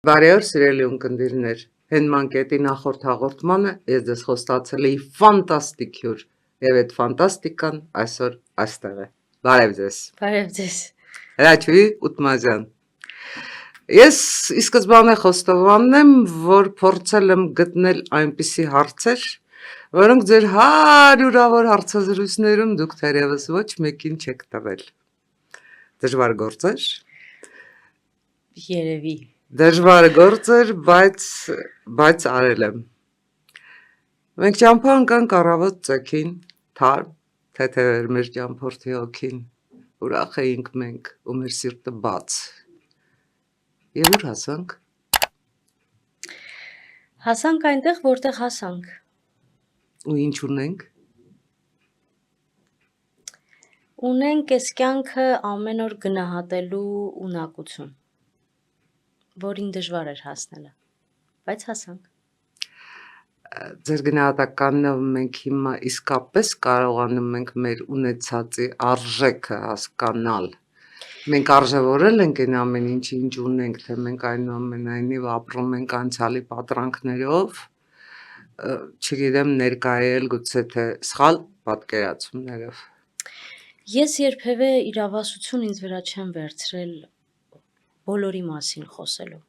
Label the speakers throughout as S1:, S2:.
S1: Բարի օր, սիրելի ունկնդիրներ։ Հենման կետի նախորդ հաղորդմանը ես ձեզ խոստացել էի ֆանտաստիկ հյուր, եւ այդ ֆանտաստիկան այսօր այստեղ է։ Բարև ձեզ։
S2: Բարև ձեզ։
S1: Հրաչուհի Ուտմազյան։ Ես ի սկզբանե խոստովանեմ, որ փորձել եմ գտնել այնպիսի հարցեր, որոնք ձեր հարյուրավոր հարցազրույցներում դուք թերևս ոչ մեկին չեք տվել։ Դժվար գործ էր։
S2: Երևի։
S1: Դժվար գործ էր, բայց արել եմ։ Մենք ճամփա ընկանք առավոտ ծեքին, թարմ, թեթև էր մեր ճամփորդի հոգին, ուրախ էինք մենք ու մեր սիրտը բաց։ Եվ ուր հասանք։
S2: Հասանք այնտեղ, որտեղ հասանք։
S1: Ու ինչ ունենք։
S2: Ունենք այս կյանքը ամեն օր գնահատելու ունակություն, որին դժվար էր հասնելը, բայց հասանք։
S1: Ձեր գնահատականով մենք հիմա իսկապես կարողանում ենք մեր ունեցածի արժեքը հասկանալ։ Մենք արժևորել ենք այն ամեն ինչը, ինչ ունենք, թե մենք այնուամենայնիվ ապրում ենք անցյալի պատրանքներով, չգիտեմ ներկայել գուցե թե սխալ պատկերացումներով։
S2: Ես երբևէ իրավասություն ինձ վրա չեմ վերցրել բոլորի մասին խոսելու։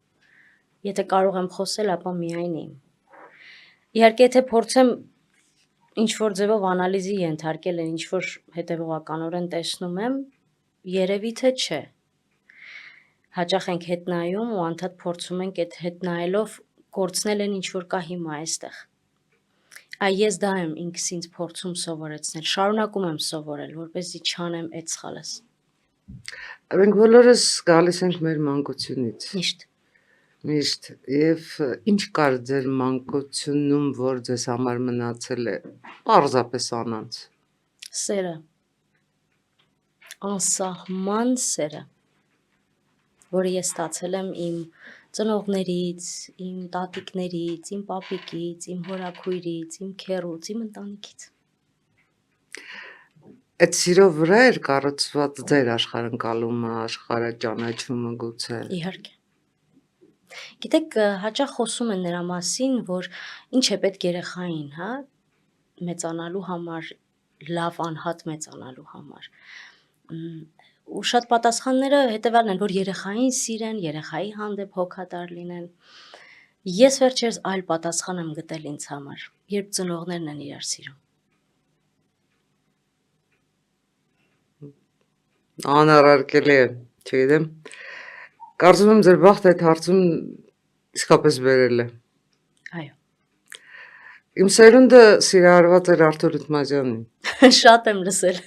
S2: Եթե կարող եմ խոսել, ապա միայն իմ։ Իհարկե, եթե փորձեմ ինչ-որ ձևով անալիզի ենթարկել են, ինչ-որ հետևողականորեն տեսնում եմ, երևի թե չէ։ Հաճախ ենք հետ նայում ու անդադ փորձում ենք այդ հետ նայելով կորցնել են ինչ-որ կա հիմա այստեղ։ Ես դա եմ ինքս ինձ փորձում սովորեցնել, շարունակում եմ սովորել, որպեսզի չանեմ այդ սխալս։
S1: Մենք բոլորս գալիս ենք մեր մանկությունից։ Միշտ, եւ ինչ կար ձեր մանկությունում, որ ձեզ համար մնացել է պարզապես անանց։
S2: Սերը, անսահման սերը, որը ես ստացել եմ իմ ծնողներից, իմ տատիկներից, իմ պապիկից, իմ հորաքույրից, իմ քեռուց, իմ ընտանիքից։
S1: Այդ սիրո վրա էր կառուցված ձեր աշխարհընկալումը, աշխարհաճանաչումը գուցե։
S2: Իհարկե։ Գիտեք, հաճախ խոսում են նրա մասին, որ ինչ է պետք երեխային, հա, մեծանալու համար, լավ անհատ մեծանալու համար։ Ու շատ պատասխանները հետևյալն են, որ երեխային սիրեն, երեխայի հանդեպ հոգատար լինեն։ Ես վերջերս այլ պատասխան եմ գտել ինձ համար, երբ ծնողներն են իրար սիրում։
S1: Անառարկելի է, չգիտեմ։ Կարծում եմ ձեր բախտը այդ հարցում իսկապես բերել է։
S2: Այո։
S1: Իմ սերունդը սիրահարված էր Արթուր Ուտմազյանին։
S2: Շատ եմ լսել։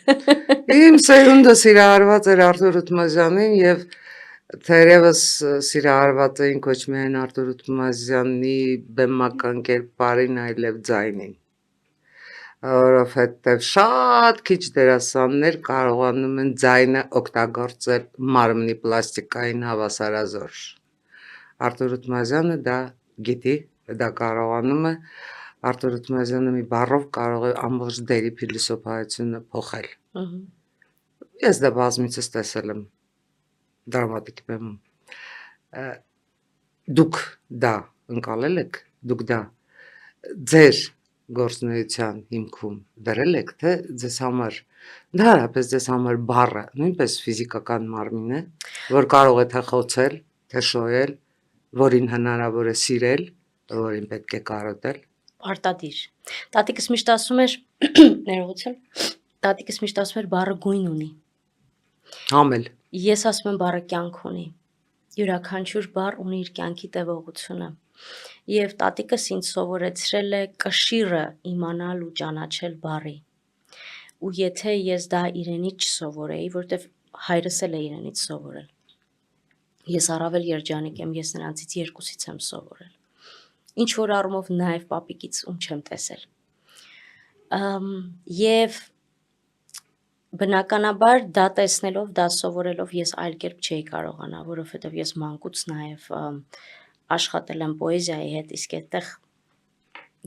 S1: Իմ սերունդը սիրահարված էր Արթուր Ուտմազյանին եւ թերևս սիրահարված էին ոչ միայն Արթուր Ուտմազյանի բեմական կերպարին, այլև ձայնին։ Որովհետև շատ քիչ դերասաններ կարողանում են ձայնը օգտագործել մարմնի պլաստիկային հավասարազոր։ Արթուր Ուտմազյանը դա գիտի, դա կարողանում է։ Արթուր Ուտմազյանը մի բառով կարող է ամբողջ դերի փիլիսոփայությունը փոխել։ Ես դա բազմիցս տեսել եմ դրամատիկ բեմում։ Դուք դա ընկալել եք, դուք դա ձեր գործունեության հիմքում դրել եք, թե ձեզ համար, ընդհանրապես ձեզ համար բառը նույնպես ֆիզիկական մարմին է, որ կարող է թե խոցել, թե շոյել, որին հնարավոր է սիրել, որին պետք է կարոտել։
S2: Պարտադիր։ Տատիկս միշտ ասում էր, ներողություն, տատիկս միշտ ասում էր բառը գույն ունի։
S1: Համել։
S2: Ես ասում եմ բառը կյանք ունի։ Յուրաքանչյուր բառ ունի իր կյանքի տևողությունը։ Եվ տատիկս ինձ սովորեցրել է կշիռը իմանալ ու ճանաչել բառի։ Ու եթե ես դա իրենից չսովորեի, որտեվ հայրս էլ է իրենից սովորել։ Ես առավել երջանիկ եմ, ես նրանցից երկուսից եմ սովորել։ Ինչ որ առումով նաև պապիկից ում չեմ տեսել։ Եվ բնականաբար դա տեսնելով, դա սովորելով ես այլ կերպ չէի կարողանա, որովհետև ես մանկուց նաև աշխատել եմ պոեզիայի հետ, իսկ այդտեղ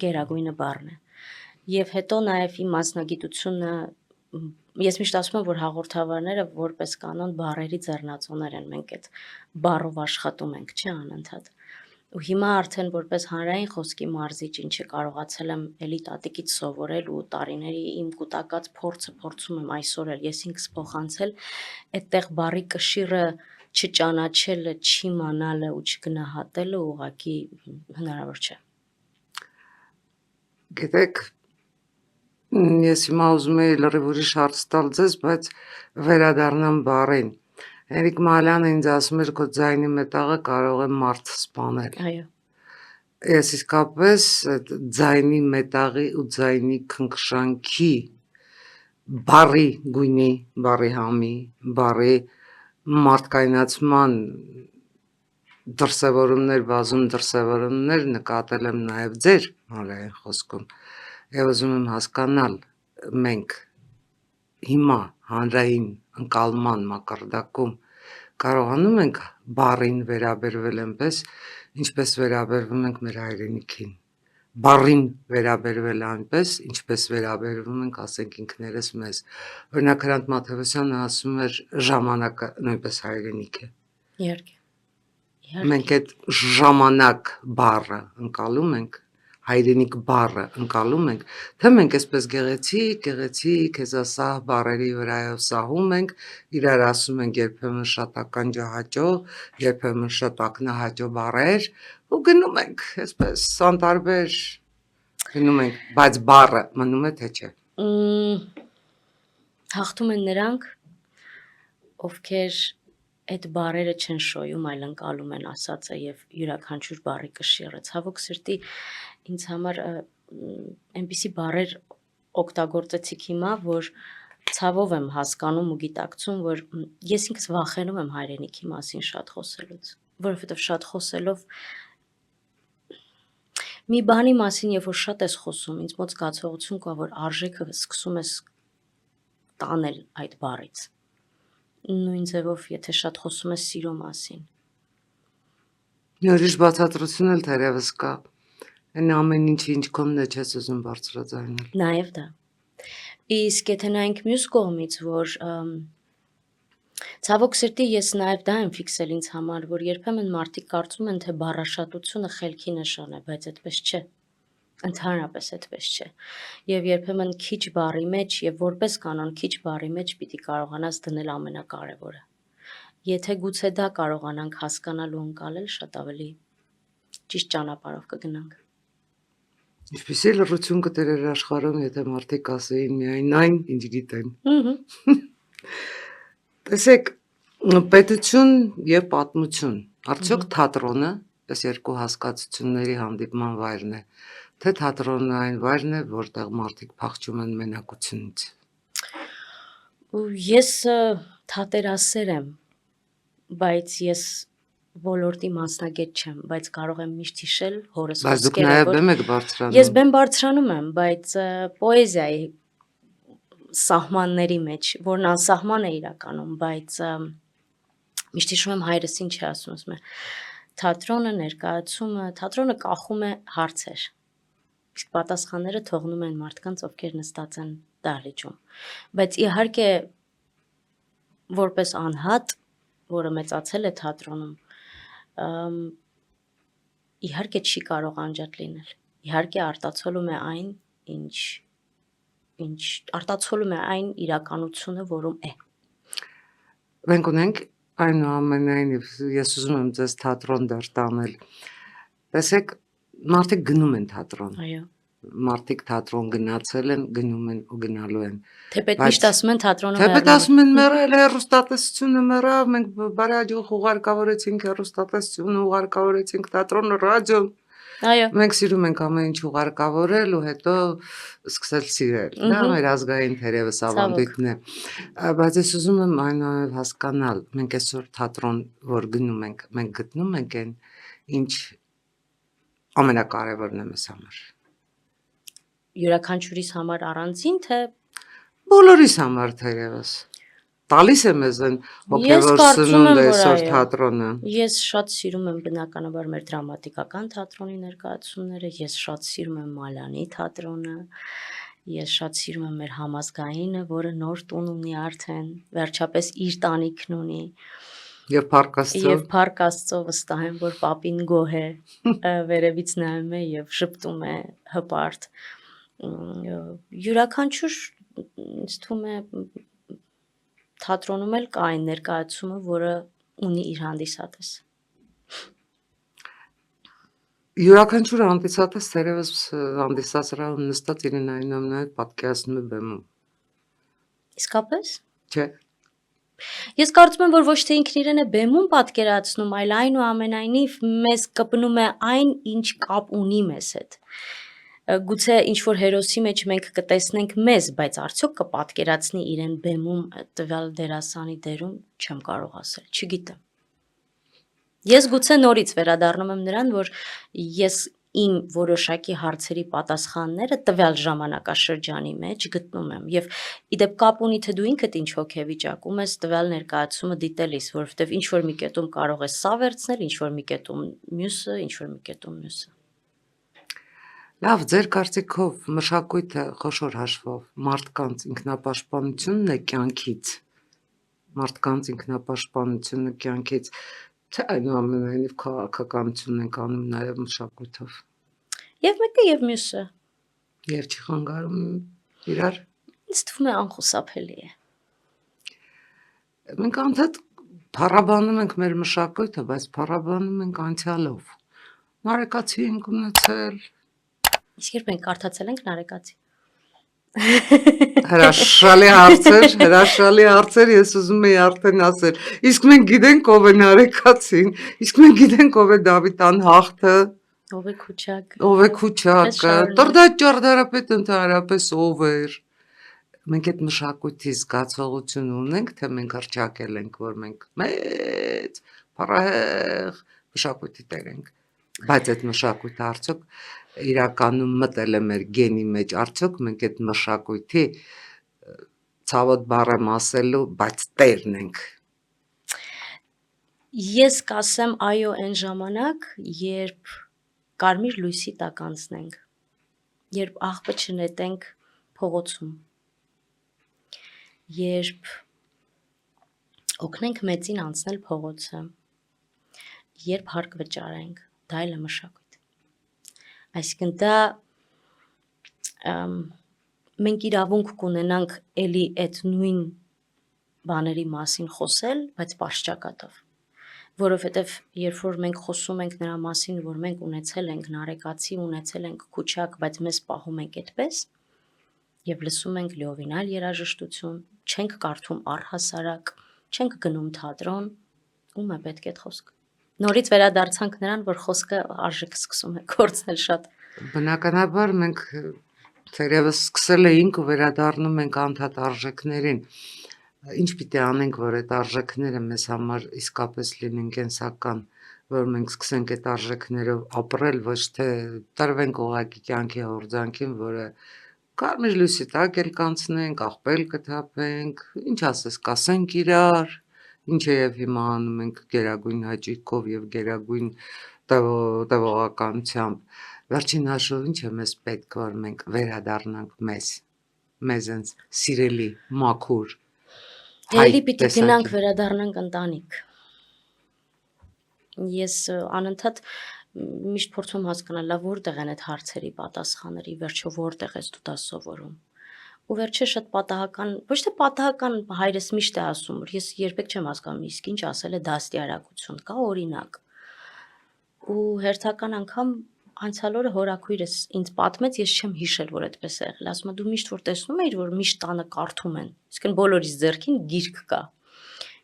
S2: գերագույնը բառն է։ Եվ հետո նաև իմ մասնագիտությունը, ես միշտ ասում եմ, որ հաղորդավարները որպես կանոն բառերի ձեռնածոներ են, մենք այդ բառով աշխատում ենք, չէ՞ անընդհատ։ Ու հիմա արդեն որպես հանրային խոսքի մարզիչ, ինչը կարողացել եմ էլի տատիկից սովորել ու տարիների իմ կուտակած փորձը փորձում եմ այսօր էլ ես ինքս փոխանցել, այդտեղ բարի կշիռը չճանաչելը, չիմանալը ու չգնահատելը ուղղակի հնարավոր չէ։
S1: Գիտեք, ես հիմա ուզում եի լրիվ ուրիշ հարց տալ ձեզ, բայց վերադառնամ բառին։ Հերիկ Մալյանը ինձ ասում էր, քո ձայնի մետաղը կարող է մարդ սպանել։
S2: Այո։
S1: Ես իսկապես այդ ձայնի մետաղի ու ձայնի քնքշանքի բառի գույնի, բառի համի, բառի մարդկայնացման դրսևորումներ, բազում դրսևորումներ նկատել եմ նաև ձեր հանրային խոսքում եւ ուզում եմ հասկանալ մենք հիմա հանրային ընկալման մակարդակում կարողանում ենք բառին վերաբերվել այնպես, ինչպես վերաբերվում ենք մեր հայրենիքին, բառին վերաբերվել այնպես, ինչպես վերաբերվում ենք, ասենք ինքներս մեզ։ Օրինակ Հրանտ Մաթևոսյանը ասում էր ժամանակը նույնպես հայրենիք է։
S2: Իհարկե։
S1: Մենք այդ ժամանակ բառը ընկալում ենք, հայրենիք բառը ընկալում ենք, թե մենք այսպես գեղեցիկ, հեզասահ բառերի վրայով սահում ենք, իրար ասում ենք երբեմն շատ ականջահաճո, երբեմն շատ ակնահաճո բառեր ու գնում ենք, այսպես անտարբեր գնում ենք, բայց բառը մնում է թե չէ։
S2: Հաղթում են նրանք, ովքեր այդ բառերը չեն շոյում, այլ ընկալում են ասածը եւ յուրաքանչյուր բառի կշիռը։ Ցավոք սրտի ինձ համար այնպիսի բառեր օգտագործեցիք հիմա, որ ցավով եմ հասկանում ու գիտակցում, որ ես ինքս վախենում եմ հայրենիքի մասին շատ խոսելուց, որովհետեւ շատ խոսելով մի բանի մասին, երբ որ շատ ես խոսում, ինձ մոտ զգացողություն կա, որ արժեքը սկսում ես տանել այդ բառից։ Նույն ձևով, եթե շատ խոսում ես սիրո մասին։
S1: Ուրիշ բացատրություն էլ թերևս կա։ Այն ամեն ինչի ինչ կողմն է չես ուզում բարձրաձայնել։
S2: Նաև դա։ Իսկ եթե նայենք մյուս կողմից, որ ցավոք սրտի ես նաև դա եմ ֆիքսել ինձ համար, որ երբեմն մարդիկ կարծում են, թե բառաշատությունը խելքի նշան է, բայց այդպես չէ։ Ընդհանրապես այդպես չէ։ Եվ երբեմն քիչ բառի մեջ եւ որպես կանոն քիչ բառի մեջ պիտի կարողանաս դնել ամենակարևորը։ Եթե գուցե դա կարողանանք հասկանալ ու ընկալել, շատ ավելի ճիշտ ճանապարհով կգնանք։
S1: Ինչպիսի լռություն կտերեր աշխարհում, եթե մարդիկ ասեին միայն այն, ինչ գիտեն։ Տեսեք, պետություն եւ պատմություն, արդյոք թատրոնը, այս երկու հասկացությունների հանդիպման վայրն է, թե թատրոնն այն վայրն է, որտեղ մարդիկ փախչում են մենակությունից։
S2: Ես թատերասեր եմ, բայց ես ոլորտի մասնագետ չեմ, բայց կարող եմ միշտ հիշել հորս
S1: Բայց դուք
S2: խոսքերը,
S1: նաև
S2: որ
S1: բեմ եք բարձրանում։
S2: ես բեմ բարձրանում եմ, բայց պոեզիայի սահմանների մեջ, որն անսահման է իրականում, բայց միշտ հիշում եմ հայրս ինչ է ասում, ասում է թատրոնը, ներկայացումը, թատրոնը կախում է հարցեր, իսկ պատասխանները թողնում են մարդկանց, ովքեր նստած են դահլիճում, բայց իհարկե որպես անհատ, որը մեծացել է թատրոնում, իհարկե չի կարող անջատ լինել, իհարկե արտացոլում է այն, ինչ արտացոլում է այն իրականությունը, որում է։
S1: Մենք ունենք այնուամենայնիվ ես ուզում եմ ձեզ թատրոն դեռ տանել։ Տեսեք, մարդիկ գնում են թատրոն։
S2: Այո։
S1: Մարդիկ թատրոն գնացել են, գնում են ու գնալու են։
S2: Թեպետ միշտ ասում են թատրոնը
S1: Թեպետ ասում են մեռել է, հեռուստատեսությունը մեռավ, մենք բարեհաջող ուղարկավորեցինք հեռուստատեսությունը, ուղարկավորեցինք թատրոնը, ռադիոն։
S2: Այո։
S1: Մենք սիրում ենք ամեն ինչ ուղարկավորել ու հետո սկսել սիրել։ Դա մեր ազգային թերևս ավանդույթն է։ Բայց ես ուզում եմ այնուամենայնիվ հասկանալ, մենք այսօր թատրոն, որ գնում ենք, մենք գտնում ենք այն, ինչ ամենակարևորն է մեզ համար։
S2: Յուրաքանչյուրիս համար առանձին, թե
S1: Բոլորիս համար թերևս։ Տալիս է մեզ այն հոգևոր սնունդ այսօր թատրոնը։
S2: Ես շատ սիրում եմ բնականաբար մեր դրամատիկական թատրոնի ներկայացումները, ես շատ սիրում եմ Մալյանի թատրոնը, ես շատ սիրում եմ մեր համազգայինը, որը նոր տուն ունի արդեն, վերջապես իր տանիքն ունի։
S1: Եվ Փառք Աստծո։
S2: Եվ Փառք Աստծո վստահ եմ, որ պապին գոհ է, վերևից նայում է եւ շփտում է հպարտ։ Յուրաքանչյուր ինձ թվում է թատրոնում էլ կա այն ներկայացումը, որը ունի իր հանդիսատես։
S1: Յուրաքանչյուր հանդիսատես թերևս հանդիսասրահում նստած իրեն այնուամենայնիվ պատկերացնում է բեմում։
S2: Իսկապես։
S1: Չէ։
S2: Ես կարծում եմ, որ ոչ թե ինքն իրեն է բեմում պատկերացնում, այլ այնուամենայնիվ մեզ կպնում է այն, ինչ կապ ունի մեզ հետ։ Գուցե ինչ որ հերոսի մեջ մենք կտեսնենք մեզ, բայց արդյոք կպատկերացնի իրեն բեմում տվյալ դերասանի դերում, չեմ կարող ասել, չգիտեմ։ Ես գուցե նորից վերադառնում եմ նրան, որ ես իմ որոշակի հարցերի պատասխանները տվյալ ժամանակաշրջանի մեջ գտնում եմ եւ իդեպ կապ ունի թե դու ինքդ ինչ հոգեվիճակում ես տվյալ ներկայացումը դիտելիս, որովհետեւ ինչ որ մի կետում կարող ես սա վերցնել, ինչ որ մի կետում մյուսը, ինչ որ մի կետում մյուսը։
S1: Լավ, ձեր կարծիքով մշակույթը խոշոր հաշվով մարդկանց ինքնապաշտպանությունն է կյանքից։ Մարդկանց ինքնապաշտպանությունը կյանքից, թե այնուամենայնիվ քաղաքականություն ենք անում նաև մշակույթով։
S2: Եվ մեկը եւ մյուսը։
S1: Եվ չի խանգարում իրար։
S2: Ինձ թվում է անխուսափելի է։
S1: Մենք անդադ փառաբանում ենք մեր մշակույթը, բայց փառաբանում ենք անցյալով։ Նարեկացի ենք ունեցել։
S2: Իսկ երբ մենք կարդացել ենք Նարեկացի։
S1: Հրաշալի հարցեր, ես ուզում եի արդեն ասել։ Իսկ մենք գիտենք ով է Նարեկացին, իսկ մենք գիտենք ով է Դավիթ անհախտը,
S2: Ով է Քուչակ։
S1: ով է Քուչակը, Տրդա ճարտարապետ ընդհանրապես ով էր։ Մենք այդ մշակույթի զգացողություն ունենք, թե մենք հռչակել ենք, որ մենք մեծ փառահեղ մշակույթի տեր ենք, բայց այդ մշակույթը արդյոք իրականում մտել է մեր գենի մեջ, արդյոք մենք այդ մշակույթի ցավոտ բառեմ ասելու, բայց տերն ենք։
S2: Ես կասեմ այո այն ժամանակ, երբ կարմիր լույսի տակ անցնենք, երբ աղբը չնետենք փողոցում, երբ օգնենք մեծին անցնել փողոցը, երբ հարկ վճարենք, դա էլ է մշակույթ։ Այսինքն դա մենք իրավունք կունենանք էլի այդ նույն բաների մասին խոսել, բայց պարշճակատով, որովհետև երբ որ մենք խոսում ենք նրա մասին, որ մենք ունեցել ենք Նարեկացի, ունեցել ենք Քուչակ, բայց մեզ պահում ենք այդպես, եւ լսում ենք լիովին այլ երաժշտություն, չենք կարդում առհասարակ, չենք գնում թատրոն, ում է պետք այդ խոսքը։ Նորից վերադարձանք նրան, որ խոսքը արժեք սկսում է կորցնել շատ։
S1: Բնականաբար մենք թերևս սկսել էինք ու վերադառնում ենք անդադ արժեքներին։ Ինչ պիտի անենք, որ այդ արժեքները մեզ համար իսկապես լինեն կենսական, որ մենք սկսենք այդ արժեքներով ապրել, ոչ թե տրվենք ուղղակի կյանքի հորձանքին, որը կարմիր լույսի տակ էլ կանցնենք, աղբել կթափենք, ինչ ասես, կասենք իրար, ինչը եւ հիմա անում ենք գերագույն հաճույքով եւ գերագույն տևողականությամբ։ Վերջին հաշվով ինչ է մեզ պետք, որ մենք վերադառնանք մեզ ընդ սիրելի, մաքուր
S2: Էլի պիտի գնանք վերադառնանք ընտանիք։ Ես անընդհատ միշտ փորձում հասկանալ, լավ որտեղ են այդ հարցերի պատասխանները, վերջո որտեղ ես դու դա սովորում։ Ու վերջը շատ պատահական, ոչ թե պատահական, հայրս միշտ է ասում, որ ես երբեք չեմ հասկանում, իսկ ինչ ասել է դաստիարակություն, կա օրինակ։ Ու հերթական անգամ անցյալ օրը հորաքույրս ինձ պատմեց, ես չեմ հիշել, որ այդպես է եղել։ Ասում է դու միշտ որ տեսնում էիր, որ միշտ տանը կարդում են։ Իսկն բոլորիս ձեռքին գիրք կա։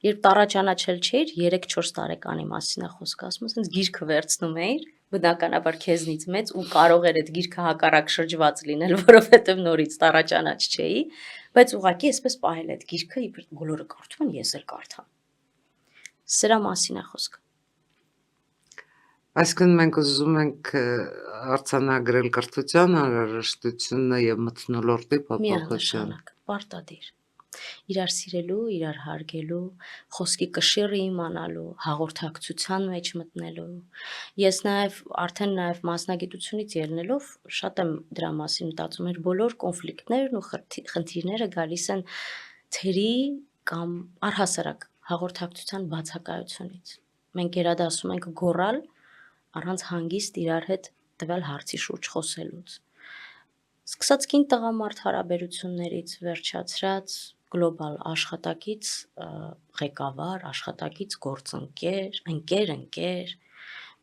S2: Երբ տառաճանաչել չէիր, 3-4 տարեկանի մասին է խոսքը, ասում եմ, ասենց գիրքը վերցնում էիր, բնականաբար քեզնից մեծ ու կարող էր այդ գիրքը հակառակ շրջված լինել, որովհետև նորից տառաճանաչ չէի, բայց ուղղակի էսպես պահել այդ գիրքը, իբր բոլորը կարդում են, ես էլ կարդամ։ Սրա մասին է խոսքը։
S1: Այսինքն մենք ուզում ենք արձանագրել կրթության անհրաժեշտությունը եւ մթնոլորտի փոփոխությունը։
S2: Միանշանակ, պարտադիր։ Իրար սիրելու, իրար հարգելու, խոսքի կշիռը իմանալու, հաղորդակցության մեջ մտնելու։ Ես արդեն նաև մասնագիտությունից ելնելով շատ եմ դրա մասին մտածում, էր բոլոր կոնֆլիկտներն ու խնդիրները գալիս են թերի կամ առհասարակ հաղորդակցության բացակայությունից։ Մենք գերադասում ենք գոռալ առանց հանգիստ իրար հետ տվյալ հարցի շուրջ խոսելուց։ Սկսած կին տղամարդ հարաբերություններից վերջացրած գլոբալ աշխատակից ղեկավար, աշխատակից գործընկեր, ընկեր,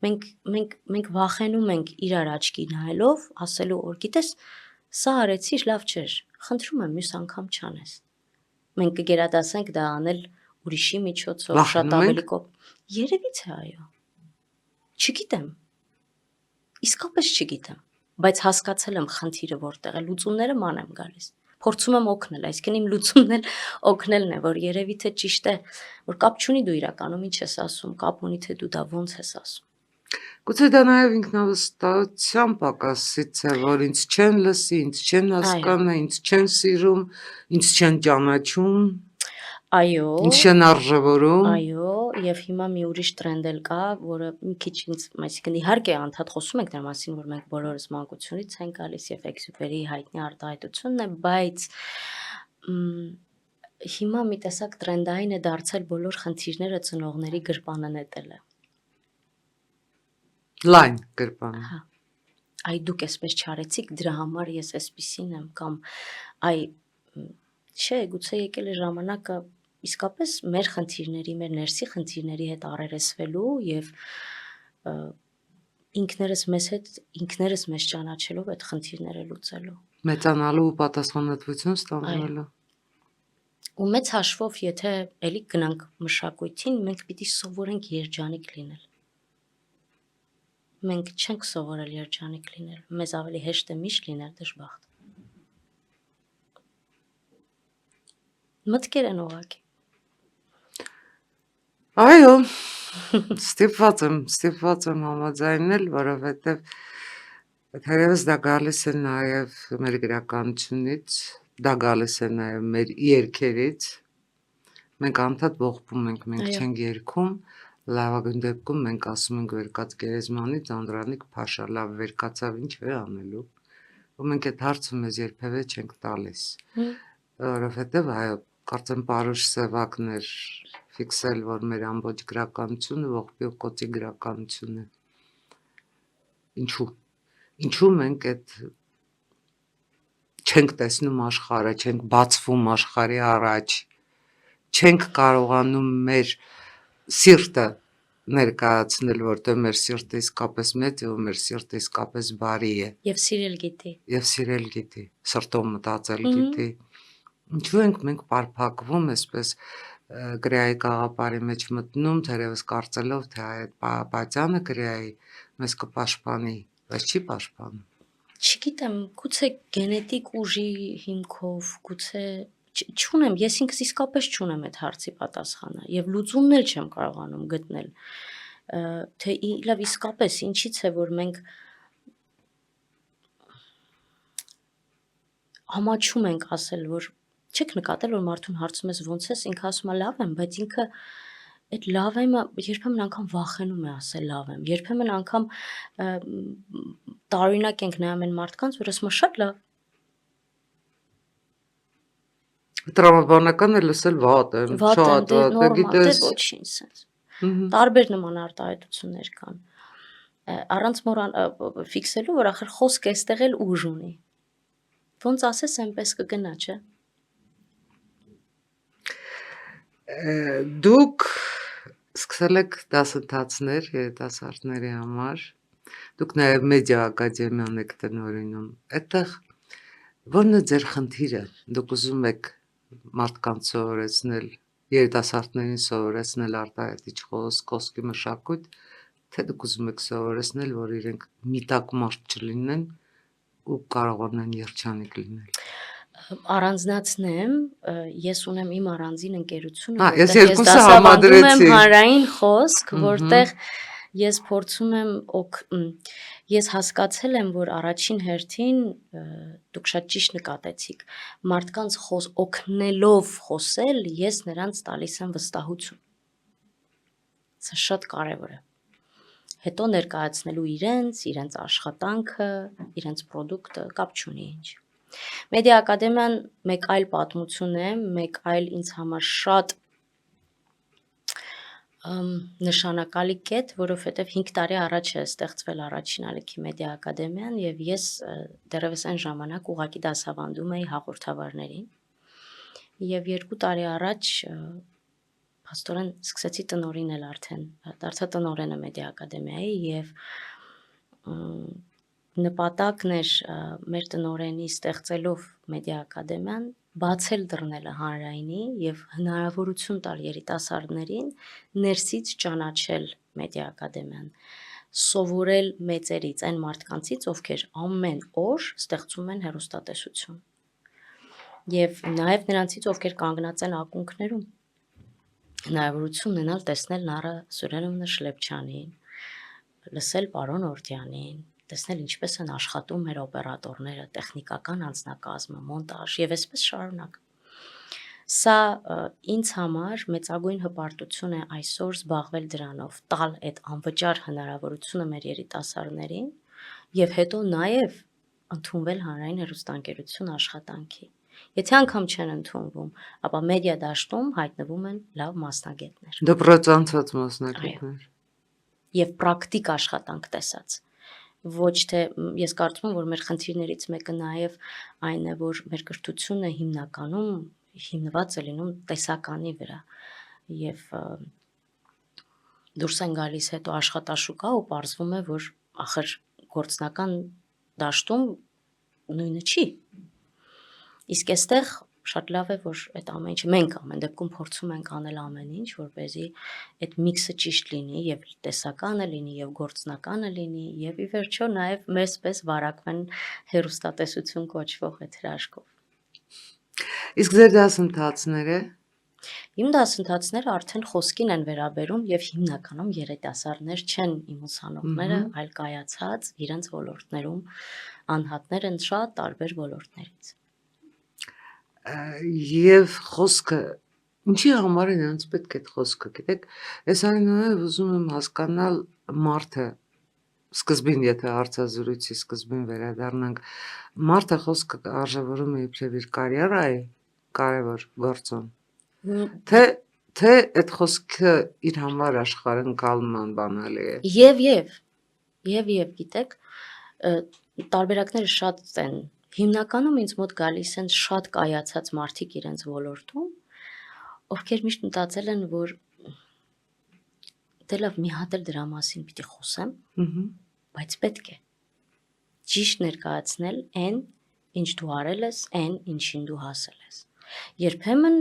S2: մենք վախենում ենք իրար աչքի նայելով, ասելու որ գիտես, սա արեցիր, լավ չէր, խնդրում եմ մյուս անգամ չանես։ Մենք կգերադասենք դա անել ուրիշի միջոցով, շատ
S1: Վախենում
S2: ավելի
S1: ենք։
S2: Երևի թե այո։ Չգիտեմ։ Իսկապես չգիտեմ, բայց հասկացել եմ խնդիրը որտեղ է, լուծումները ման եմ գալիս։ Փորձում եմ օգնել, այսինքն իմ լուծումն էլ օգնելն է, որ երևի թե ճիշտ է, որ կապ չունի դու իրականում ինչ ես ասում, կապ ունի թե դու դա ոնց ես ասում։
S1: Գուցե դա նաև ինքնավստահության պակասից է, որ ինձ չեն լսի, ինձ չեն հասկանա, ինձ չեն սիրում, ինձ չեն ճանաչում,
S2: Այո,
S1: ինձ չեն արժևորում։
S2: այո, եւ հիմա մի ուրիշ տրենդ էլ կա, որը մի քիչ ինձ, այսինքն իհարկե անդադ խոսում ենք դրա մասին, որ մենք բոլորս մանկությունից ենք գալիս եւ Էքսյուպերի հայտնի արտահայտությունն է, բայց հիմա մի տեսակ տրենդային է դարձել բոլոր խնդիրները ծնողների գրպանը նետելը։
S1: Լայն գրպան։
S2: Հա։ Այ դուք էսպես չարեցիք, դրա համար ես էսպիսին եմ կամ այ չէ, գուցե եկել է ժամանակը իսկապես մեր խնդիրների, մեր ներսի խնդիրների հետ առերեսվելու եւ ինքներս մեզ ճանաչելով այդ խնդիրները լուծելու։
S1: Մեծանալու ու պատասխանատվություն ստանալու։
S2: Ու մեծ հաշվով, եթե էլի գնանք մշակույթին, մենք պիտի սովորենք երջանիկ լինել։ Մենք չենք սովորել երջանիկ լինել, մեզ ավելի հեշտ է միշտ լինել դժբախտ։ Մտքեր են ուղղակի։
S1: Այո, ստիպված եմ համաձայնել, որովհետև թերևս դա գալիս է նաև մեր գրականությունից, դա գալիս է նաև մեր երգերից։ Մենք անդադ ողբում ենք, մենք չենք երգում, լավագույն դեպքում մենք ասում ենք վերկաց գերեզմանի Անդրանիկ Փաշա, լավ վերկացավ, ինչ է անելու։ Ու մենք այդ հարցը մեզ երբևէ չենք տալիս։ Որովհետև այո, կարծեմ Պարուշ Սևակն էր ֆիքսել, որ մեր ամբողջ գրականությունը ողբի ու կոծի գրականություն է։ Ինչու մենք այդ չենք տեսնում աշխարհը, չենք բացվում աշխարհի առաջ, չենք կարողանում մեր սիրտը ներկայացնել, որտեղ մեր սիրտը իսկապես մեծ է ու մեր սիրտը իսկապես բարի է։
S2: Եվ սիրել գիտի։
S1: Սրտով մտածել գիտի։ Ինչու ենք մենք պարփակվում այսպես գրայի գաղափարի մեջ մտնում, թերևս կարծելով, թե այդ պատյանը գրայի մեզ կպաշտպանի, բայց չի պաշտպանում։
S2: Չգիտեմ, գուցե գենետիկ ուժի հիմքով, գուցե չունեմ, ես ինքս իսկապես չունեմ այդ հարցի պատասխանը եւ լուծումն էլ չեմ կարողանում գտնել, թե լավ իսկապես ինչից է, որ մենք համաչում ենք ասել, որ չեք նկատել, որ մարդուն հարցում ես ոնց ես, ինքը ասում է լավ եմ, բայց ինքը այդ լավ եմը երբեմն անգամ վախենում է ասել լավ եմ, երբեմն անգամ տարօրինակ ենք նայում այն մարդկանց, որ ասում է շատ լավ։
S1: Տրամաբանական է լսել վատ եմ, շատ վատ է, գիտես։
S2: Ոչինչ sense։ Տարբեր նման արտահայտություններ կան։ Առանց ֆիքսելու, որ ախր խոսքը այստեղ էլ ուժ ունի։ Ոնց ասես, այնպես կգնա, չէ՞։
S1: Դուք սկսել եք դասընթացներ երիտասարդների համար, դուք նաև մեդիա ակադեմիան եք տնօրինում, այդտեղ ո՞րն է ձեր խնդիրը, դուք ուզում եք մարդկանց սովորեցնել, երիտասարդներին սովորեցնել արտահայտիչ խոսքի մշակույթ, թե դուք ուզում եք սովորեցնել, որ իրենք միտակ մարդ չլինեն ու կարողանան երջանիկ լինել։
S2: Առանձնացնեմ, ես ունեմ իմ առանձին ընկերությունը,
S1: Ես
S2: որտեղ ես
S1: երկուսը
S2: դասավանդում եմ
S1: համադրեցի։
S2: հանրային խոսք, որտեղ ես փորձում եմ ես հասկացել եմ, որ առաջին հերթին դուք շատ ճիշտ նկատեցիք, մարդկանց օգնելով խոսել, ես նրանց տալիս եմ վստահություն։ Սա շատ կարևոր է։ Հետո ներկայացնելու իրենց աշխատանքը, իրենց պրոդուկտը, կապ չունի ինչ։ Մեդիա ակադեմիան մեկ այլ պատմություն է, մեկ այլ ինձ համար շատ նշանակալի կետ, որովհետև 5 տարի առաջ է ստեղծվել առաջին ալիքի մեդիա ակադեմիան եւ ես դեռևս այն ժամանակ ուղղակի դասավանդում էի հաղորդավարներին եւ 2 տարի առաջ փաստորեն սկսեցի տնօրինել արդեն, դարձա տնօրենը մեդիա ակադեմիայի եւ նպատակն էր մեր տնօրենի ստեղծելով մեդիա ակադեմիան բացել դռները հանրայինի եւ հնարավորություն տալ երիտասարդներին ներսից ճանաչել մեդիա ակադեմիան, սովորել մեծերից, այն մարդկանցից, ովքեր ամեն օր ստեղծում են հեռուստատեսություն։ Եվ նաեւ նրանցից, ովքեր կանգնած են ակունքներում, հնարավորություն ունենալ տեսնել Նարա Սուրենովնա Շլեպչյանին, լսել պարոն Օրդյանին, տեսնել ինչպես են աշխատում մեր օպերատորները, տեխնիկական անձնակազմը, մոնտաժ եւ այսպես շարունակ։ Սա ինձ համար մեծագույն հպարտություն է այսօր զբաղվել դրանով, տալ այդ անվճար հնարավորությունը մեր երիտասարդներին եւ հետո նաեւ ընդունվել հանրային հեռուստաընկերություն աշխատանքի։ Եթե անգամ չեն ընդունվում, ապա մեդիա դաշտում հայտնվում են լավ մասնագետներ
S1: Դպրոցանցած մասնակիցներ։
S2: եւ պրակտիկ աշխատանք տեսած։ Ոչ թե ես կարծում եմ, որ մեր խնդիրներից մեկը նաեւ այն է, որ մեր կրթությունը հիմնականում հիմնված է լինում տեսականի վրա եւ դուրս են գալիս հետո աշխատաշուկա ու պարզվում է, որ ախր գործնական դաշտում նույնը չի։ Իսկ այստեղ շատ լավ է, որ այդ ամեն ինչը մենք ամեն դեպքում փորձում ենք անել ամեն ինչ, որպեսզի այդ միքսը ճիշտ լինի եւ տեսականը լինի եւ գործնականը լինի եւ ի վերջո նաեւ մեզպես վարակվեն հեռուստատեսություն կոչվող այդ հրաշքով։
S1: Իսկ ձեր դասընթացները
S2: Իմ դասընթացները արդեն խոսքին են վերաբերում եւ հիմնականում երիտասարդներ չեն իմ ուսանողները, այլ կայացած իրենց ոլորտներում անհատներ են շատ տարբեր ոլորտներից։
S1: եւ խոսքը ինչի համար է նրանց պետք է այդ խոսքը, գիտեք, ես այնուամենայնիվ ուզում եմ հասկանալ մարդը սկզբին, եթե հարցազրույցի սկզբին վերադառնանք, մարդը խոսքը արժևորում է իբրև իր կարիերայի կարևոր գործոն, թե այդ խոսքը իր համար աշխարհընկալման բանալի է։
S2: Եվ գիտեք, տարբերակները շատ են։ Հիմնականում ինձ մոտ գալիս են շատ կայացած մարդիկ իրենց ոլորտում, ովքեր միշտ մտածել են, որ դե լավ, մի հատ էլ դրա մասին պիտի խոսեմ, բայց պետք է ճիշտ ներկայացնել այն, ինչ դու արել ես, այն, ինչին դու հասել ես։ Երբեմն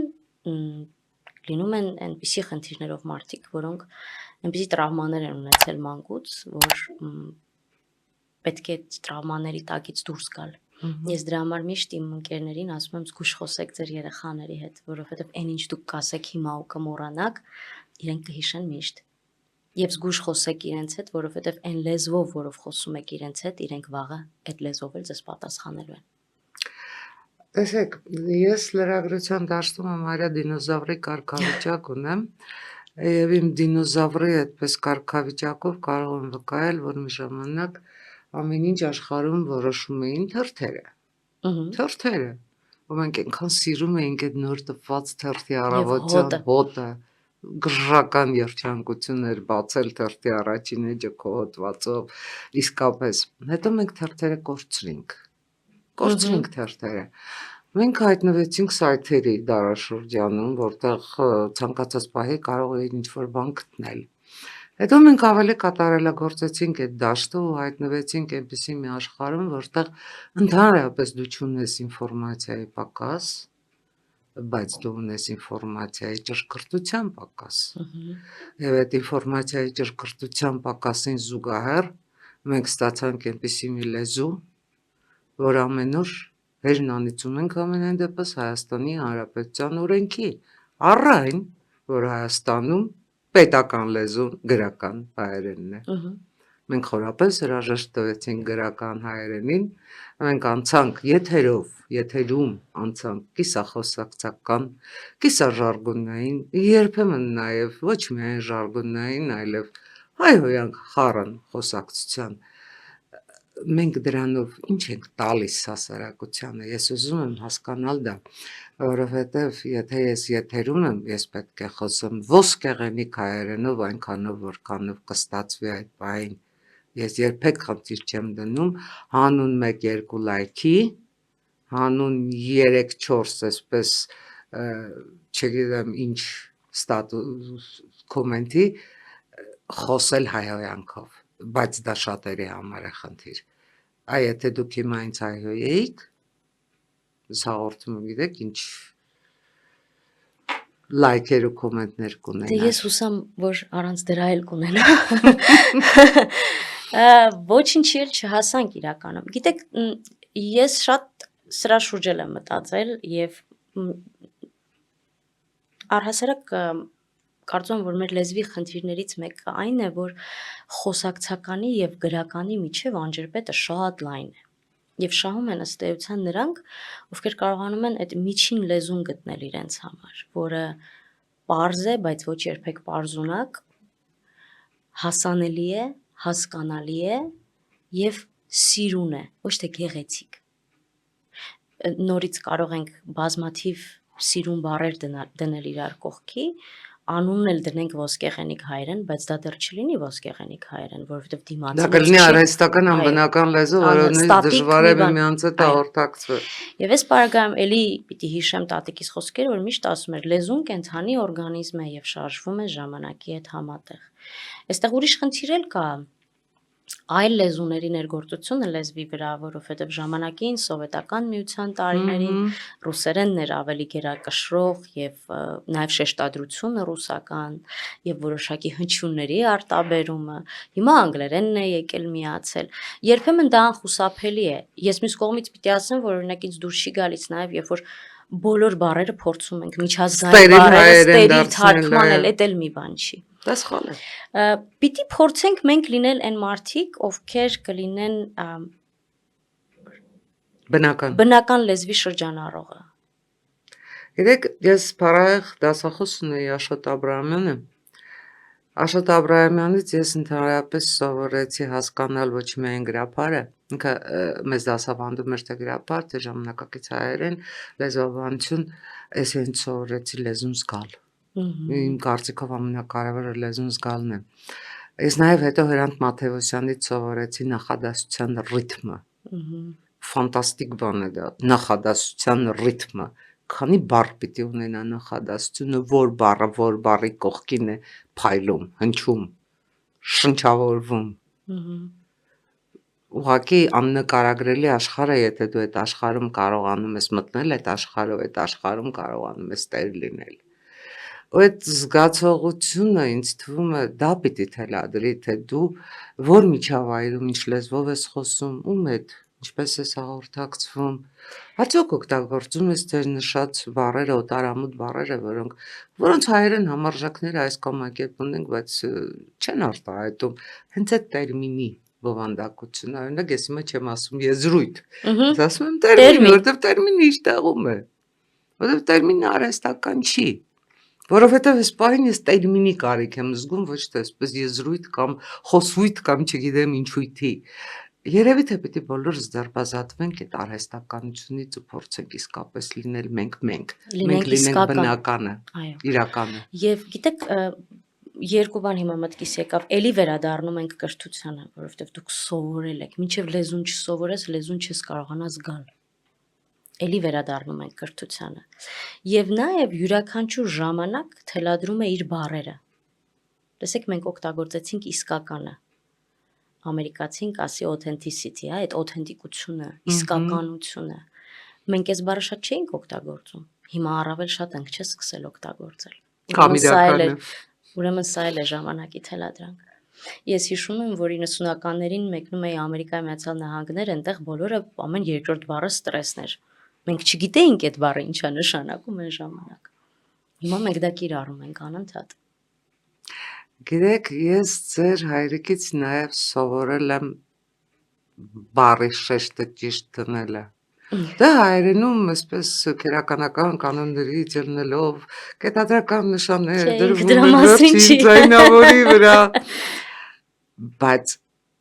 S2: լինում են այնպիսի խնդիրներով մարդիկ, որոնք այնպիսի տրավմաներ են ունեցել մանկուց, որ պետք է տրավմաների տակից դուրս գալ։ Ես դրա համար միշտ իմ ընկերներին ասում եմ զգույշ խոսեք ձեր երեխաների հետ, որովհետև այն ինչ դուք կասեք հիմա ու կմոռանաք, իրենք կհիշեն միշտ։ Եվ զգույշ խոսեք իրենց հետ, որովհետև այն լեզվով, որով խոսում եք իրենց հետ, իրենք վաղը այդ լեզվով էլ ձեզ պատասխանելու են։
S1: Տեսեք, ես լրագրության դաշտում համարյա դինոզավրի կարգավիճակ ունեմ, եւ իմ դինոզավրի այդպես կարգավիճակով կարող եմ վկայել, որ մի ժամանակ ամեն ինչ աշխարհում որոշում էին թերթերը։ Թերթերը, ու մենք այնքան սիրում էինք այդ նոր տված թերթի առավոտյան հոտը, գրժական երջանկություն էր բացել թերթի առաջին էջը քո հոդվածով, իսկապես։ Հետո մենք թերթերը կորցրինք թերթերը։ Մենք հայտնվեցինք սայթերի դարաշրջանում, որտեղ ցանկացած պահի կարող էին ինչ-որ բան գտնել։ Հետո մենք ավելի կատարելագործեցինք այդ դաշտը ու հայտնվեցինք այնպիսի մի աշխարհում, որտեղ ընդհանրապես դու չունես ինֆորմացիայի պակաս, բայց դու ունես ինֆորմացիայի ճշգրտության պակաս։ Եվ այդ ինֆորմացիայի ճշգրտության պակասին զուգահեռ մենք ստացանք այնպիսի մի լեզու, որ ամեն օր հերն անիծում ենք ամենայն դեպս Հայաստանի Հանրապետության օրենքի, առ այն, որ Հայաստանում պետական լեզուն գրական հայերենն է։ Մենք խորապես հրաժեշտ տվեցինք գրական հայերենին, մենք անցանք եթերում անցանք կիսախոսակցական, կիսաժարգոնային, երբեմն նաև ոչ միայն ժարգոնային, այլև հայհոյանք խառն խոսակցության։ մենք դրանով ինչ ենք տալիս հասարակությանը։ Ես ուզում եմ հասկանալ դա, որովհետև եթե ես եթերում եմ, ես պետք է խոսեմ ոսկեղենիկ հայերենով այնքանով, որքանով կստացվի այդ բային։ Ես երբեք խնդիր չեմ դնում հանուն 1-2 լայքի, հանուն 3-4 այսպես չգիտեմ ինչ ստատուս կոմենտի խոսել հայհոյանքով, բայց դա շատերի համար է խնդիր։ Այ եթե դուք հիմա ինձ հայհոյեիք, հաղորդումը գիտեք ինչ լայքեր ու կոմենտներ
S2: Դե
S1: կունենար։
S2: ես հուսամ, որ առանց դրա էլ կունենա։ Ոչինչի էլ չհասանք իրականում։ Գիտեք, ես շատ սրա շուրջ եմ մտածել եւ առհասարակ կարծում եմ, որ մեր լեզվի խնդիրներից մեկը այն է, որ խոսակցականի եւ գրականի միջև անջրպետը շատ լայն է։ Եվ շահում են ըստ էության նրանք, ովքեր կարողանում են այդ միջին լեզուն գտնել իրենց համար, որը պարզ է, բայց ոչ երբեք պարզունակ, հասանելի է, հասկանալի է եւ սիրուն է, ոչ թե գեղեցիկ։ Նորից կարող ենք բազմաթիվ սիրուն բառեր դնել իրար կողքի, անունն էլ դնենք ոսկեղենիկ հայերեն, բայց դա դեռ չլինի ոսկեղենիկ հայերեն, որովհետև
S1: Դա
S2: դիմացինը
S1: կլինի արհեստական անբնական լեզու, որոնից դժվար է միմյանց հետ հաղորդակցվել։
S2: Եվ այս պարագայում էլի պիտի հիշեմ տատիկիս խոսքերը, որ միշտ ասում էր լեզուն կենդանի օրգանիզմ է եւ շարժվում է ժամանակի հետ համատեղ։ Այստեղ ուրիշ խնդիր էլ կա այլ լեզուների ներգործությունը լեզվի վրա, որովհետև ժամանակին սովետական միության տարիներին ռուսերենն էր ավելի գերակշռող եւ նաեւ շեշտադրությունը ռուսական եւ որոշակի հնչյունների արտաբերումը։ Հիմա անգլերենն է եկել միացել։ Երբեմն դա անխուսափելի է։ Ես մյուս կողմից պիտի ասեմ, որ օրինակ ինձ դուրս չի գալիս նաեւ երբ որ բոլոր բառերը փորձում ենք միջազգային բառերը ստերիլ թարգմանել, դա էլ մի բան չի։
S1: Դա սխալ է։
S2: Պիտի փորձենք մենք լինել այն մարդիկ, ովքեր կլինեն բնական լեզվի շրջանառողը։
S1: Գիտեք, ես փառահեղ դասախոս ունեի Աշոտ Աբրահամյանը։ Աշոտ Աբրահամյանից ես ընդհանրապես սովորեցի հասկանալ ոչ միայն գրաբարը, ինքը մեզ դասավանդում էր թե գրաբար, թե ժամանակակից հայերեն, լեզվաբանություն, ես ինձ սովորեցի լեզուն զգալ։ Իմ կարծիքով ամենակարևորը լեզուն զգալն է։ Ես նաև հետո Հրանտ Մաթևոսյանից սովորեցի նախադասության ռիթմը։ Ֆանտաստիկ բան է դա, նախադասության ռիթմը։ Քանի բառ պիտի ունենա նախադասությունը, որ բառը որ բառի կողքին է փայլում, հնչում, շնչավորվում։ Ուղղակի աննկարագրելի աշխարհ է, եթե դու այդ աշխարհում կարողանում ես մտնել այդ աշխարհով, այդ աշխարհում կարողանում ես տեր լինել։ Ու այդ զգացողությունը ինձ թվում է դա պիտի թելադրի, թե դու որ միջավայրում ինչ լեզվով ես խոսում, ում հետ, ինչպես ես հաղորդակցվում, արդյոք օգտագործում ես ձեր նշած բառերը, օտարամոտ բառերը, որոնց հայերեն համարժակները այս կամ այն կերպ ունենք, բայց չեն արտահայտում հենց այդ տերմինի բովանդակությունը։ Օրինակ ես հիմա չեմ ասում եզրույթ, ես ասում եմ տերմին, որովհետև տերմինը իր տեղում է, որովհետև տերմինը արհեստական չի, որովհետև այս պահին ես տերմինի կարիք եմ զգում, ոչ թե այսպես եզրույթ կամ խոսույթ կամ չգիտեմ ինչույթի։ Երևի թե պիտի բոլորս ձերբազատվենք այդ արհեստականությունից ու փորձենք իսկապես լինել մենք, լինենք բնականը, իրականը։
S2: Եվ գիտեք, երկու բան հիմա մտքիս եկավ, էլի վերադառնում ենք կրթությանը, որովհետև դուք սովորել եք, մինչև լեզուն չսովորես, լեզուն չես կարողանա զգալ։ Էլի վերադառնում ենք կրթությանը։ Եվ նաև յուրաքանչյուր ժամանակ թելադրում է իր բառերը։ Տեսեք, մենք օգտագործեցինք իսկականը։ Ամերիկացին կասի authenticity, այդ օթենտիկությունը, իսկականությունը։ Մենք այս բառը շատ չէինք օգտագործում։ Հիմա առավել շատ ենք սկսել օգտագործել։ Ուրեմն սա էլ է ժամանակի թելադրանք։ Ես հիշում եմ, որ 90-ականներին մեկնում էի Ամերիկայի Միացյալ Նահանգներ, այնտեղ բոլորը ամեն երկրորդ բառը ստրեսն էր։ Մենք չգիտեինք այդ բառը ինչա նշանակում այն ժամանակ։ Հիմա մենք դա կիրառում ենք անընդհատ։
S1: Գիտեք, ես ձեր հայրիկից նաև սովորել եմ բառի շեշտը ճիշտ դնելը։ Դա հայերենում այսպես քերականական կանոններից ելնելով կետադրական նշաններ դրվում են ձայնավորի վրա, բայց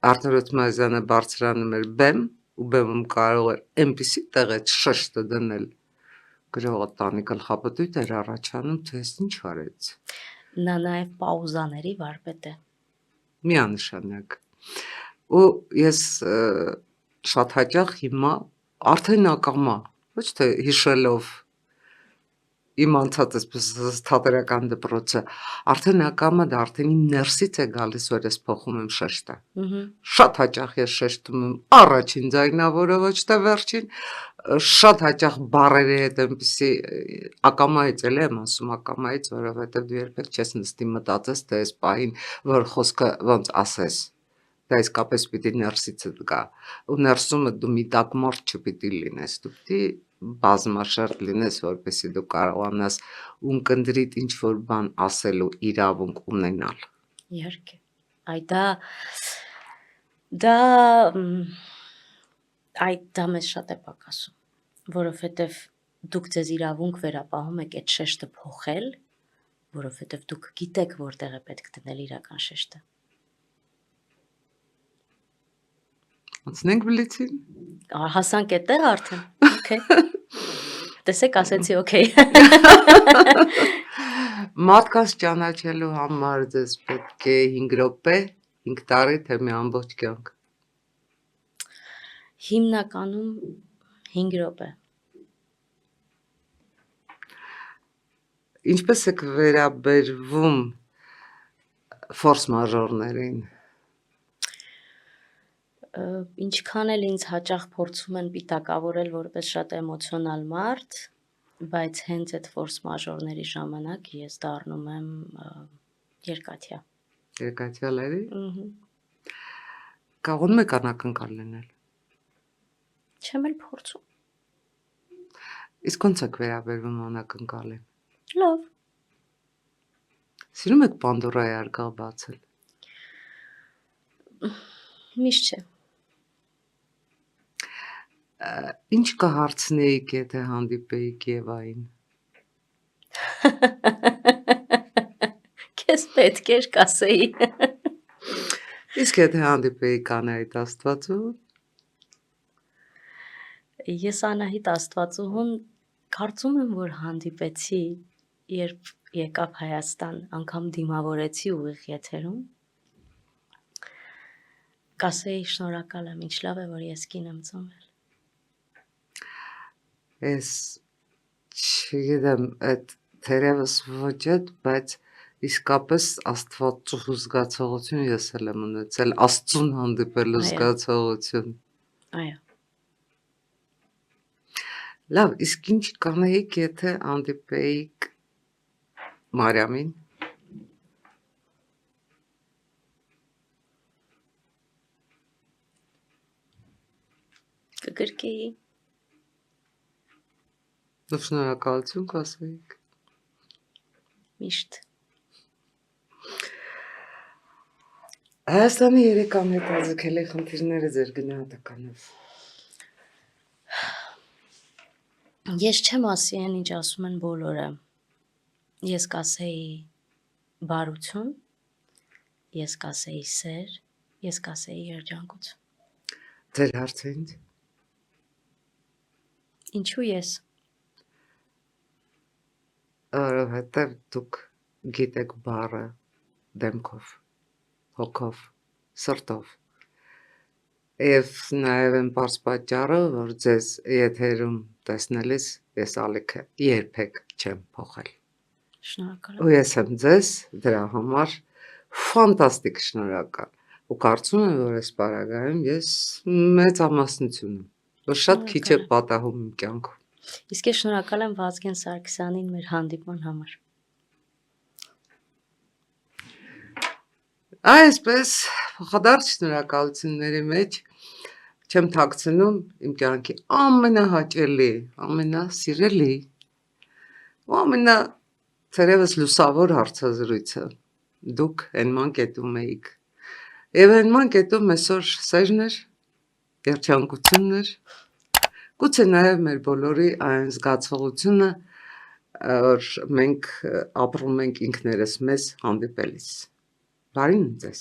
S1: Արթուր Օթմազյանը բարձրանում էր բեմ ու բեմում կարող էր այնպիսի տեղեց շշտը դնել գրողը տանի գլխապտույտ էր առաջանում, թե ես ինչ արեց։
S2: Նա նաև պաուզաների վարպետ է։
S1: Միանշանակ։ Ու ես շատ հաճախ հիմա արդեն ակամա, ոչ թե հիշելով իմ անցած այսպես թատերական դպրոցը, արդեն ակամա դա արդեն իմ ներսից է գալիս, որ ես փոխում եմ շեշտը։ Շատ հաճախ ես շեշտում եմ առաջին ձայնավորը, ոչ թե վերջին, շատ հաճախ բառերի հետ այնպեսի ակամայից էլ եմ ասում ակամայից, որովհետև դու երբեք չես նստի մտածես, թե այս պահին, որ խոսքը ոնց ասես, դա իսկապես պիտի ներսիցդ գա, ու ներսումը դու մի տակ մարդ չպիտի լինես, դու պիտի բազմաշերտ լինես, որպեսզի դու կարողանաս ունկնդրիտ ինչ-որ բան ասելու իրավունք ունենալ։
S2: Իհարկե։ Դա մեզ շատ է պակասում, որովհետև դուք ձեզ իրավունք վերապահում եք այդ շեշտը փոխել, որովհետև դուք գիտեք որտեղ է պետք դնել իրական շեշտը։
S1: Անցնենք բլիցին։
S2: Հասանք այդտեղ արդեն։ Okay։ Տեսեք, ասեցի okay։
S1: Մարդկանց ճանաչելու համար ձեզ պետք է 5 րոպե, 5 տարի, թե մի ամբողջ կյանք։
S2: Հիմնականում 5 րոպե։
S1: Ինչպես եք վերաբերվում ֆորս մաժորներին։
S2: Ինչքան էլ ինձ հաճախ փորձում են պիտակավորել որպես շատ էմոցիոնալ մարդ, բայց հենց այդ ֆորս մաժորների ժամանակ ես դառնում եմ երկաթյա։
S1: Երկաթյալերի։ Կարողանում եք անակնկալ լինել։
S2: Չեմ էլ փորձում։
S1: Իսկ ո՞նց եք վերաբերվում անակնկալին։
S2: Լավ։
S1: Սիրում եք Պանդորայի արկղ բացել։
S2: Միշտ չէ։
S1: Ինչ կհարցնեիք, եթե հանդիպեիք Եվային։
S2: Քեզ պետք էր կասեի։
S1: Իսկ եթե հանդիպեիք Անահիտ Աստվածուհուն։
S2: Ես Անահիտ Աստվածուհուն կարծում եմ, որ հանդիպեցի, երբ եկավ Հայաստան, անգամ դիմավորեցի ուղիղ եթերում։ Կասեի շնորհակալ եմ, ինչ լավ է, որ ես կին եմ ծնվել։
S1: Ես չգիտեմ, այդ թերևս ոչ այդ, բայց իսկապես Աստվածուհու զգացողություն ես էլ եմ ունեցել, Աստծուն հանդիպելու զգացողություն։
S2: Այո։
S1: Լավ, իսկ ինչ կանեիք, եթե հանդիպեիք Մարիամին։
S2: Կգրկեի։
S1: Ու շնորհակալություն կասեիք։
S2: Միշտ։
S1: Հայաստանի երեք անհետաձգելի խնդիրները ձեր գնահատականով։
S2: Ես չեմ ասի այն, ինչ ասում են բոլորը։ Ես կասեի բարություն, ես կասեի սեր, ես կասեի երջանկություն։
S1: Ձեր հարցը ինձ։
S2: Ինչու ես։
S1: Որովհետև դուք գիտեք բառը դեմքով, հոգով, սրտով։ Եվ նաև են պարզ պատճառը, որ ձեզ եթերում տեսնելիս ես ալիքը երբեք չեմ փոխել։
S2: Շնորհակալ
S1: Ու ես եմ ձեզ դրա համար ֆանտաստիկ շնորհակալ։ Ու կարծում եմ, որ այս պարագայում ես մեծամասնություն եմ, որ շատ քիչ է պատահում իմ կյանքում։
S2: Իսկ ես շնորհակալ եմ Վազգեն Սարգսյանին մեր հանդիպման համար։
S1: Այսպես փոխադարձ շնորհակալությունների մեջ չեմ թաքցնում իմ կյանքի ամենահաճելի, ամենասիրելի ու թերևս լուսավոր հարցազրույցը դուք այնման կետում էիք։ Եվ այնման կետում այսօր սերն էր, երջանկությունն էր, գուցե նաև մեր բոլորի այն զգացողությունը, որ մենք ապրում ենք ինքներս մեզ հանդիպելիս։ Բարին ձեզ։